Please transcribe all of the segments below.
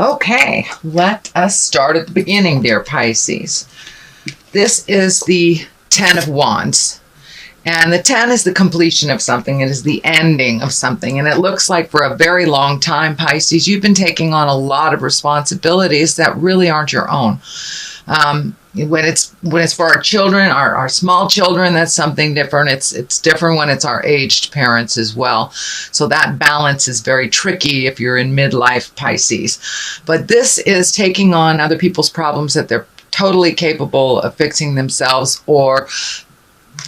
Okay, let us start at the beginning, dear Pisces. This is the 10 of Wands. And the 10 is the completion of something. It is the ending of something. And it looks like for a very long time, Pisces, you've been taking on a lot of responsibilities that really aren't your own. When it's for our children, our small children, that's something different. It's different when it's our aged parents as well. So that balance is very tricky if you're in midlife, Pisces. But this is taking on other people's problems that they're totally capable of fixing themselves, or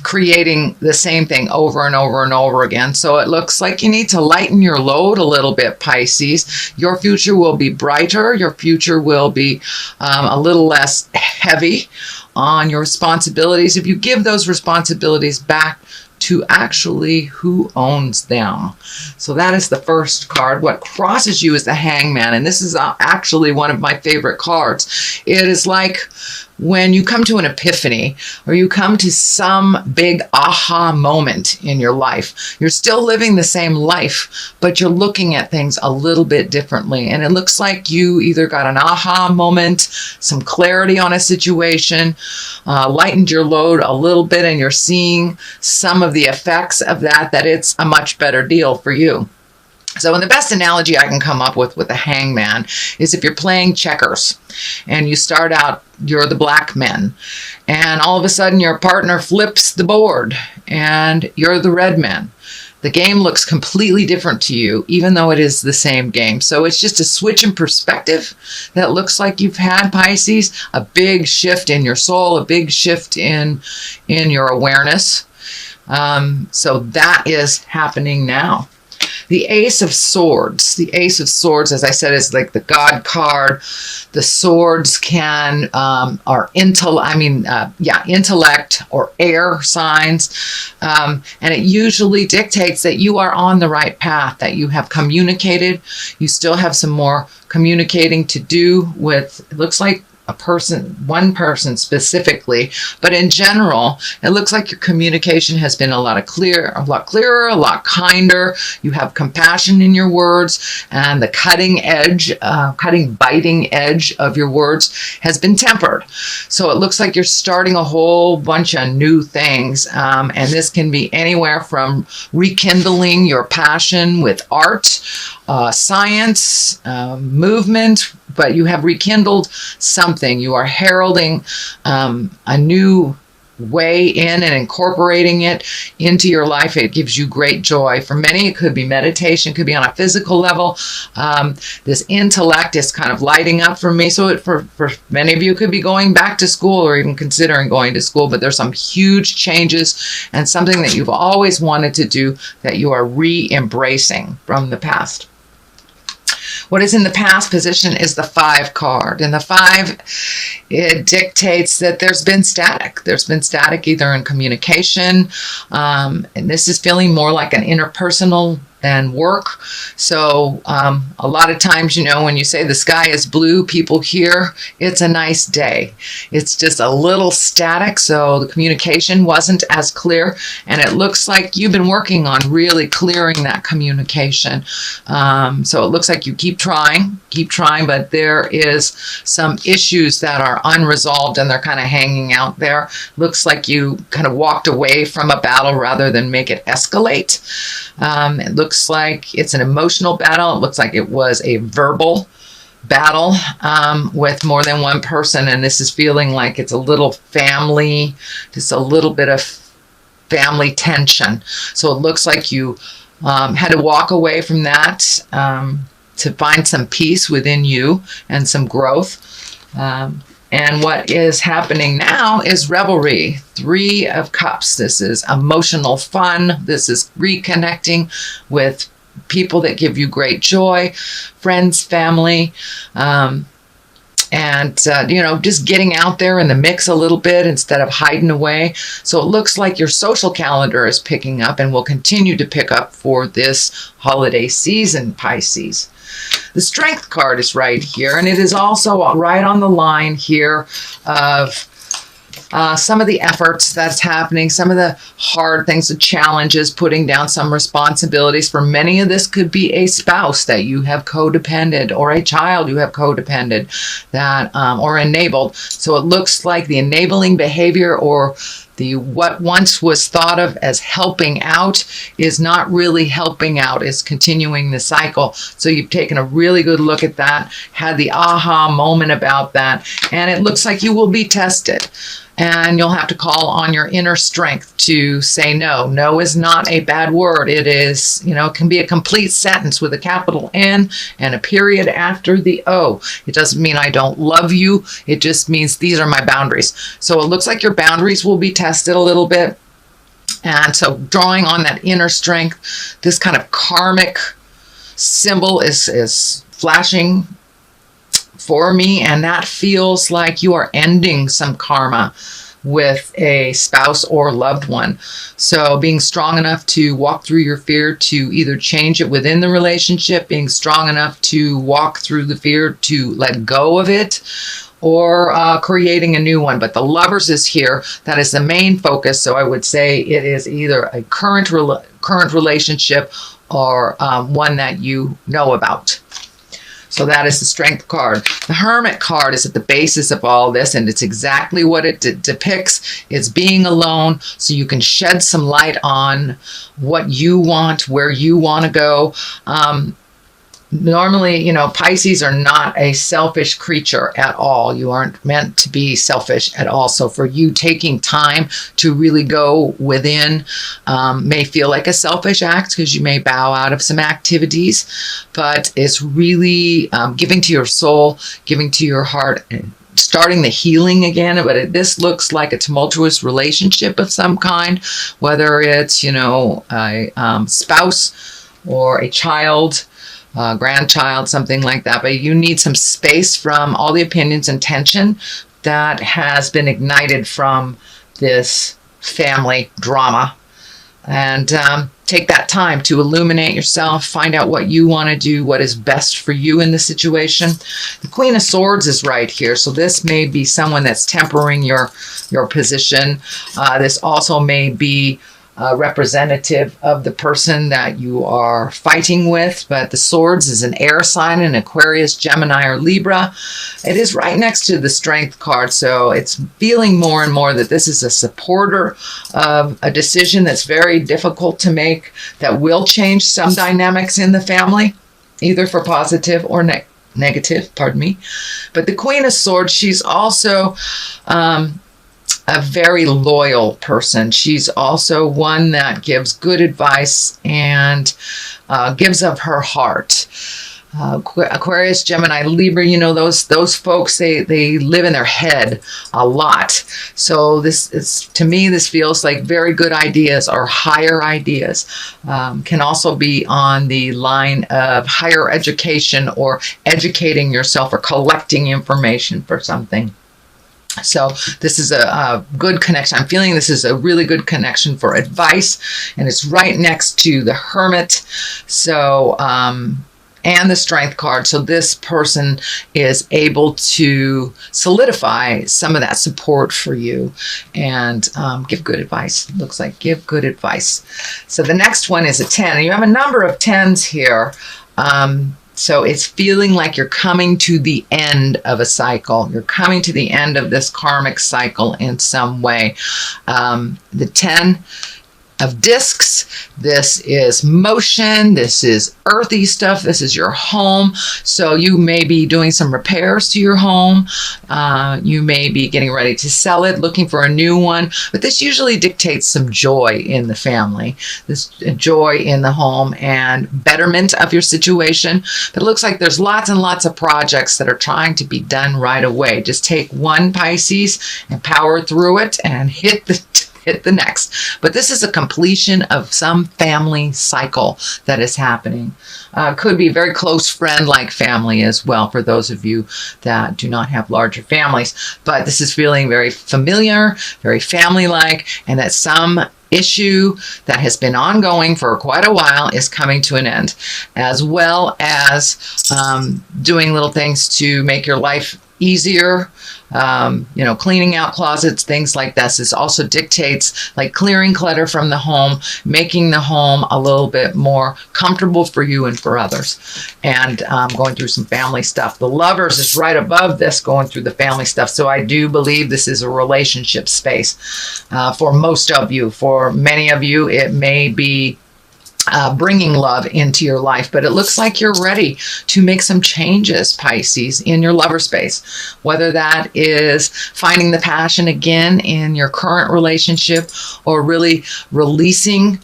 creating the same thing over and over and over again. So it looks like you need to lighten your load a little bit, Pisces. Your future will be brighter. Your future will be a little less heavy on your responsibilities if you give those responsibilities back to actually who owns them. So that is the first card. What crosses you is the Hangman, and this is actually one of my favorite cards. It is like when you come to an epiphany, or you come to some big aha moment in your life. You're still living the same life, but you're looking at things a little bit differently. And it looks like you either got an aha moment, some clarity on a situation, lightened your load a little bit, and you're seeing some of the effects of that it's a much better deal for you. So the best analogy I can come up with the Hangman is if you're playing checkers and you start out, you're the black man, and all of a sudden your partner flips the board and you're the red man. The game looks completely different to you, even though it is the same game. So it's just a switch in perspective that looks like you've had, Pisces, a big shift in your soul, a big shift in your awareness. So that is happening now. The Ace of Swords. The Ace of Swords, as I said, is like the God card. The swords are intellect or air signs. And it usually dictates that you are on the right path, that you have communicated. You still have some more communicating to do with, it looks like, one person specifically, but in general, it looks like your communication has been a lot clearer, a lot kinder. You have compassion in your words, and the biting edge of your words has been tempered. So it looks like you're starting a whole bunch of new things, and this can be anywhere from rekindling your passion with art, science, movement, but you have rekindled something. You are heralding a new way in and incorporating it into your life. It gives you great joy. For many, it could be meditation, it could be on a physical level. This intellect is kind of lighting up for me. So for many of you, it could be going back to school or even considering going to school, but there's some huge changes and something that you've always wanted to do that you are re-embracing from the past. What is in the past position is the 5 card. And the 5, it dictates that there's been static. There's been static either in communication, and this is feeling more like an interpersonal than work. So a lot of times, when you say the sky is blue, people hear it's a nice day. It's just a little static, so the communication wasn't as clear, and it looks like you've been working on really clearing that communication. So it looks like you keep trying, but there is some issues that are unresolved and they're kind of hanging out there. Looks like you kind of walked away from a battle rather than make it escalate. It looks like it's an emotional battle. It looks like it was a verbal battle with more than one person, and this is feeling like it's a little family, just a little bit of family tension. So it looks like you had to walk away from that to find some peace within you and some growth. And what is happening now is revelry. 3 of Cups. This is emotional fun. This is reconnecting with people that give you great joy, friends, family, and just getting out there in the mix a little bit instead of hiding away. So it looks like your social calendar is picking up and will continue to pick up for this holiday season, Pisces. The Strength card is right here, and it is also right on the line here of some of the efforts that's happening, some of the hard things, the challenges, putting down some responsibilities. For many of this could be a spouse that you have codependent, or a child you have codependent, that or enabled. So it looks like the enabling behavior, or the what once was thought of as helping out, is not really helping out, is continuing the cycle. So you've taken a really good look at that, had the aha moment about that, and it looks like you will be tested. And you'll have to call on your inner strength to say no. No is not a bad word. It is, it can be a complete sentence with a capital N and a period after the O. It doesn't mean I don't love you. It just means these are my boundaries. So it looks like your boundaries will be tested a little bit. And so drawing on that inner strength, this kind of karmic symbol is flashing for me, and that feels like you are ending some karma with a spouse or loved one. So being strong enough to walk through your fear to either change it within the relationship, being strong enough to walk through the fear to let go of it, or creating a new one. But the Lovers is here. That is the main focus. So I would say it is either a current relationship, or one that you know about. So that is the Strength card. The Hermit card is at the basis of all this, and it's exactly what it depicts. It's being alone, so you can shed some light on what you want, where you want to go. Normally, Pisces are not a selfish creature at all. You aren't meant to be selfish at all. So for you, taking time to really go within may feel like a selfish act, because you may bow out of some activities, but it's really giving to your soul, giving to your heart, and starting the healing again. But this looks like a tumultuous relationship of some kind, whether it's, a spouse or a child, grandchild, something like that. But you need some space from all the opinions and tension that has been ignited from this family drama. And take that time to illuminate yourself, find out what you want to do, what is best for you in the situation. The Queen of Swords is right here. So this may be someone that's tempering your position. This also may be representative of the person that you are fighting with. But the Swords is an air sign, an Aquarius, Gemini, or Libra. It is right next to the Strength card, so it's feeling more and more that this is a supporter of a decision that's very difficult to make, that will change some dynamics in the family, either for positive or negative, pardon me. But the Queen of Swords, she's also a very loyal person. She's also one that gives good advice and gives of her heart. Aquarius, Gemini, Libra, those folks, they live in their head a lot. So this is, to me, this feels like very good ideas or higher ideas. Can also be on the line of higher education, or educating yourself, or collecting information for something. So this is a good connection. I'm feeling this is a really good connection for advice, and it's right next to the Hermit. So, and the Strength card. So this person is able to solidify some of that support for you and give good advice. Looks like give good advice. So the next one is a 10. And you have a number of 10s here. So it's feeling like you're coming to the end of a cycle. You're coming to the end of this karmic cycle in some way. The 10 of discs, this is motion, this is earthy stuff, this is your home. So you may be doing some repairs to your home. You may be getting ready to sell it, looking for a new one. But this usually dictates some joy in the family, this joy in the home and betterment of your situation. But it looks like there's lots and lots of projects that are trying to be done right away. Just take one, Pisces, and power through it and hit the next. But this is a completion of some family cycle that is happening. Could be a very close friend like family as well, for those of you that do not have larger families. But this is feeling very familiar, very family-like, and that some issue that has been ongoing for quite a while is coming to an end, as well as doing little things to make your life easier. Cleaning out closets, things like this. This also dictates like clearing clutter from the home, making the home a little bit more comfortable for you and for others, and going through some family stuff. The Lovers is right above this, going through the family stuff. So I do believe this is a relationship space for most of you. For many of you, it may be bringing love into your life, but it looks like you're ready to make some changes, Pisces, in your lover space, whether that is finding the passion again in your current relationship or really releasing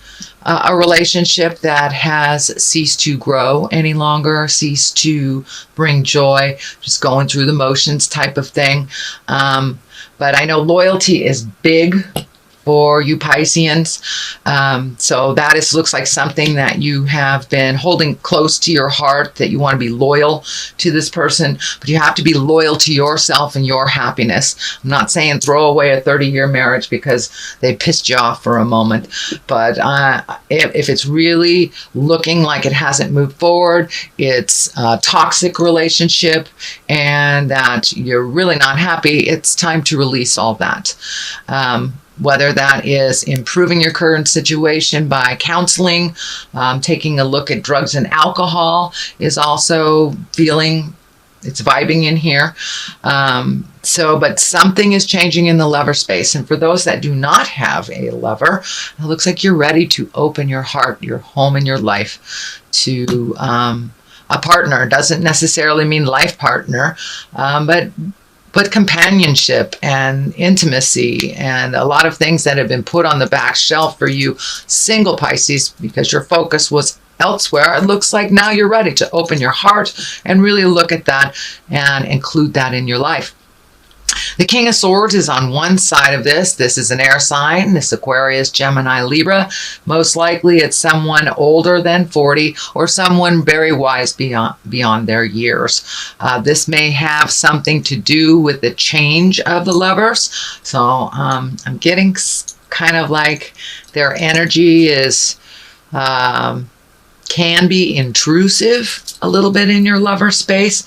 a relationship that has ceased to grow any longer, ceased to bring joy, just going through the motions type of thing. But I know loyalty is big for you Pisceans. So that looks like something that you have been holding close to your heart, that you want to be loyal to this person, but you have to be loyal to yourself and your happiness. I'm not saying throw away a 30-year marriage because they pissed you off for a moment, but if it's really looking like it hasn't moved forward, it's a toxic relationship, and that you're really not happy, it's time to release all that. Whether that is improving your current situation by counseling, taking a look at drugs and alcohol is also feeling it's vibing in here. But something is changing in the lover space. And for those that do not have a lover, it looks like you're ready to open your heart, your home, and your life to a partner. It doesn't necessarily mean life partner, but companionship and intimacy and a lot of things that have been put on the back shelf for you single Pisces because your focus was elsewhere. It looks like now you're ready to open your heart and really look at that and include that in your life. The King of Swords is on one side of this. This is an air sign. This Aquarius, Gemini, Libra. Most likely it's someone older than 40 or someone very wise beyond their years. This may have something to do with the change of the lovers. So I'm getting kind of like their energy is can be intrusive a little bit in your lover space.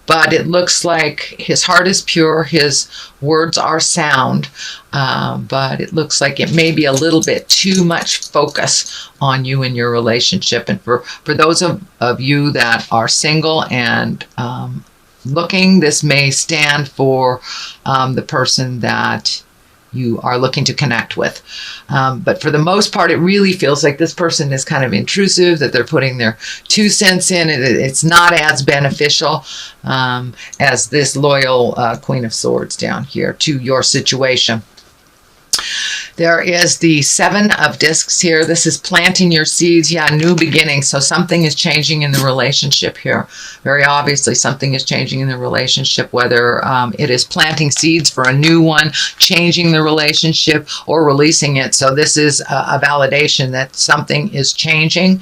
But it looks like his heart is pure, his words are sound, but it looks like it may be a little bit too much focus on you and your relationship. And for those of you that are single and looking, this may stand for the person that you are looking to connect with. But for the most part, it really feels like this person is kind of intrusive, that they're putting their 2 cents in. It's not as beneficial as this loyal Queen of Swords down here to your situation. There is the 7 of Discs here. This is planting your seeds. Yeah, new beginning. So something is changing in the relationship here. Very obviously, something is changing in the relationship, whether it is planting seeds for a new one, changing the relationship, or releasing it. So this is a validation that something is changing.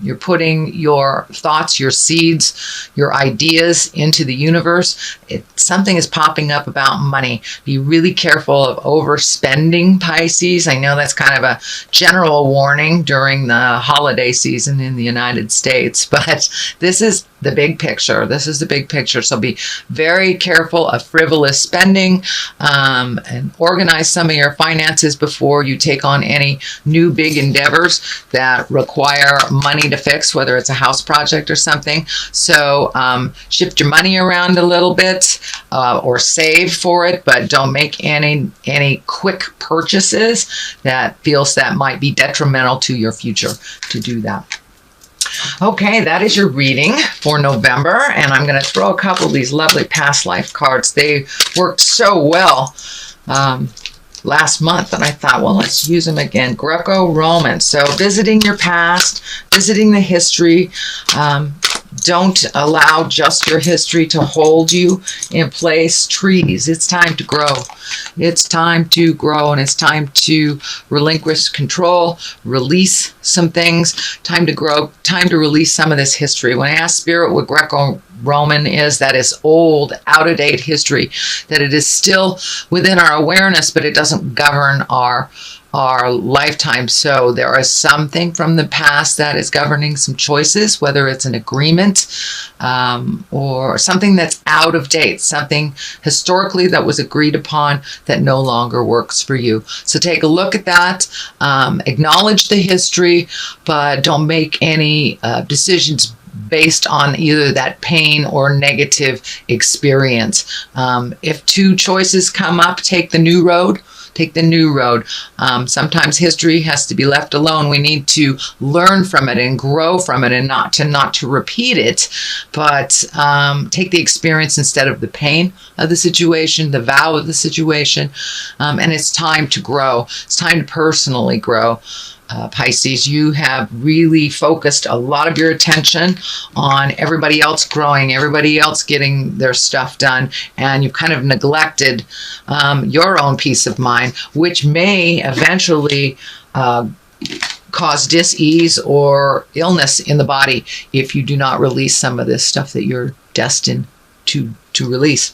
You're putting your thoughts, your seeds, your ideas into the universe. Something is popping up about money. Be really careful of overspending, Pisces. I know that's kind of a general warning during the holiday season in the United States, but this is the big picture. This is the big picture. So be very careful of frivolous spending and organize some of your finances before you take on any new big endeavors that require money to fix, whether it's a house project or something. So shift your money around a little bit or save for it, but don't make any quick purchases that feels that might be detrimental to your future to do that. Okay, that is your reading for November, and I'm going to throw a couple of these lovely past life cards. They worked so well last month, and I thought, well, let's use them again. Greco-Roman. So visiting your past, visiting the history. Don't allow just your history to hold you in place. Trees, it's time to grow. It's time to grow, and it's time to relinquish control, release some things, time to grow, time to release some of this history. When I ask Spirit what Greco-Roman is, that is old, out-of-date history, that it is still within our awareness, but it doesn't govern our our lifetime. So there is something from the past that is governing some choices, whether it's an agreement or something that's out of date, something historically that was agreed upon that no longer works for you. So take a look at that, acknowledge the history, but don't make any decisions based on either that pain or negative experience. If two choices come up, take the new road. Take the new road. Sometimes history has to be left alone. We need to learn from it and grow from it, and not to repeat it, but take the experience instead of the pain of the situation, the vow of the situation. And it's time to grow. It's time to personally grow. Pisces, you have really focused a lot of your attention on everybody else growing, everybody else getting their stuff done, and you've kind of neglected your own peace of mind, which may eventually cause dis-ease or illness in the body if you do not release some of this stuff that you're destined to release.